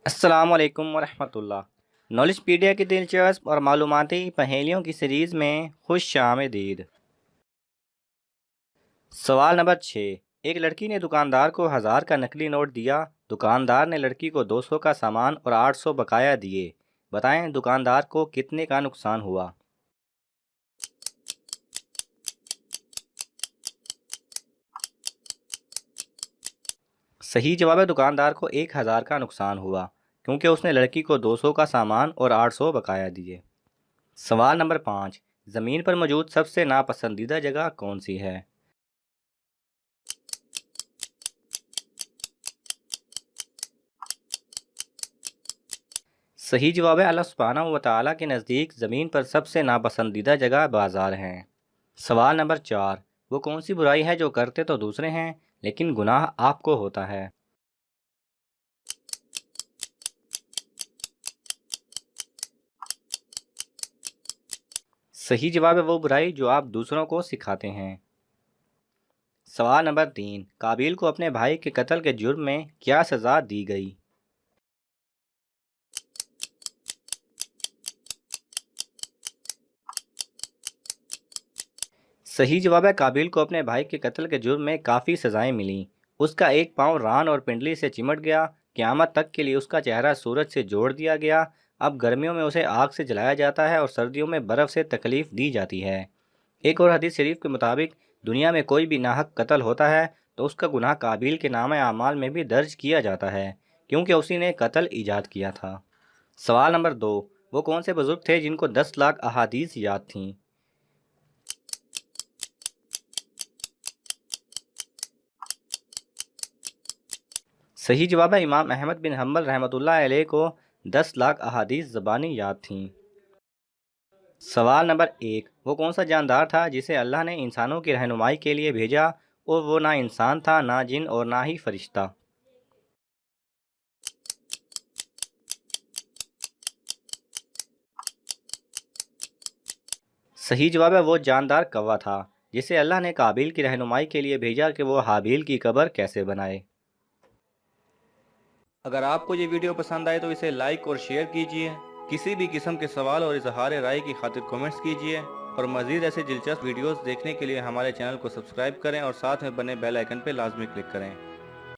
السلام علیکم ورحمۃ اللہ۔ نالج پیڈیا کی دلچسپ اور معلوماتی پہیلیوں کی سیریز میں خوش آمدید۔ سوال نمبر 6۔ ایک لڑکی نے دکاندار کو 1000 کا نقلی نوٹ دیا۔ دکاندار نے لڑکی کو 200 کا سامان اور 800 بقایا دیے۔ بتائیں دکاندار کو کتنے کا نقصان ہوا؟ صحیح جواب ہے دکاندار کو 1000 کا نقصان ہوا کیونکہ اس نے لڑکی کو 200 کا سامان اور 800 بقایا دیے۔ سوال نمبر 5۔ زمین پر موجود سب سے ناپسندیدہ جگہ کون سی ہے؟ صحیح جواب ہے اللہ سبحانہ و تعالیٰ کے نزدیک زمین پر سب سے ناپسندیدہ جگہ بازار ہیں۔ سوال نمبر 4۔ وہ کون سی برائی ہے جو کرتے تو دوسرے ہیں لیکن گناہ آپ کو ہوتا ہے؟ صحیح جواب ہے وہ برائی جو آپ دوسروں کو سکھاتے ہیں۔ سوال نمبر 3۔ قابیل کو اپنے بھائی کے قتل کے جرم میں کیا سزا دی گئی؟ صحیح جواب ہے قابیل کو اپنے بھائی کے قتل کے جرم میں کافی سزائیں ملیں۔ اس کا ایک پاؤں ران اور پنڈلی سے چمٹ گیا۔ قیامت تک کے لیے اس کا چہرہ سورج سے جوڑ دیا گیا۔ اب گرمیوں میں اسے آگ سے جلایا جاتا ہے اور سردیوں میں برف سے تکلیف دی جاتی ہے۔ ایک اور حدیث شریف کے مطابق دنیا میں کوئی بھی ناحق قتل ہوتا ہے تو اس کا گناہ قابیل کے نامہ اعمال میں بھی درج کیا جاتا ہے کیونکہ اسی نے قتل ایجاد کیا تھا۔ سوال نمبر 2۔ وہ کون سے بزرگ تھے جن کو 10 لاکھ احادیث یاد تھیں؟ صحیح جواب ہے امام احمد بن حنبل رحمۃ اللہ علیہ کو 10 لاکھ احادیث زبانی یاد تھیں۔ سوال نمبر 1۔ وہ کون سا جاندار تھا جسے اللہ نے انسانوں کی رہنمائی کے لیے بھیجا اور وہ نہ انسان تھا نہ جن اور نہ ہی فرشتہ؟ صحیح جواب ہے وہ جاندار کوا تھا جسے اللہ نے قابیل کی رہنمائی کے لیے بھیجا کہ وہ حابیل کی قبر کیسے بنائے۔ اگر آپ کو یہ ویڈیو پسند آئے تو اسے لائک اور شیئر کیجئے۔ کسی بھی قسم کے سوال اور اظہار رائے کی خاطر کومنٹس کیجئے اور مزید ایسے دلچسپ ویڈیوز دیکھنے کے لیے ہمارے چینل کو سبسکرائب کریں اور ساتھ میں بنے بیل آئیکن پہ لازمی کلک کریں۔